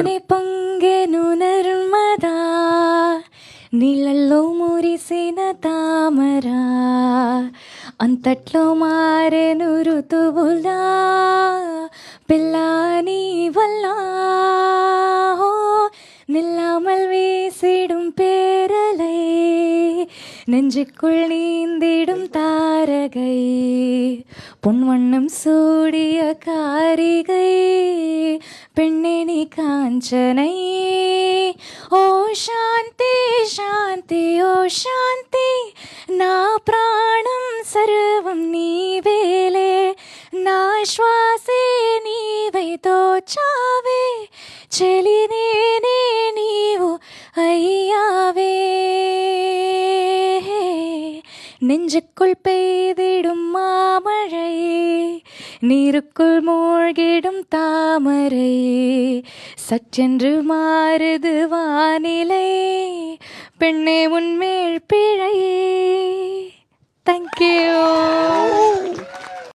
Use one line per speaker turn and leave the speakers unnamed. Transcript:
పొంగెను నర్మదా నీళ్ళల్లో మురిసిన తామరా అంతట్లో మారెను ఋతువులా பிள்ளானி வல்லா நில்லாமல் வீசிடும் பேரலை நெஞ்சுக்குள் நீந்திடும் தாரகை பொன்வண்ணம் சூடிய காரிகை பெண்ணே நீ காஞ்சனை ஓ சாந்தி சாந்தி ஓ சாந்தி నా ప్రాణం సర్వం నీవేలే నా శ్వాసే నీవై తోచావే చెలినేనే నీవు ஐயாவே நெஞ்சுக்குள் பெய்திடும் மாமழையே நீருக்குள் மூழ்கிடும் தாமரை சற்றென்று மாறுது வானிலை பெண்ணே உன்மேல் பிழையே. தேங்க்யூ.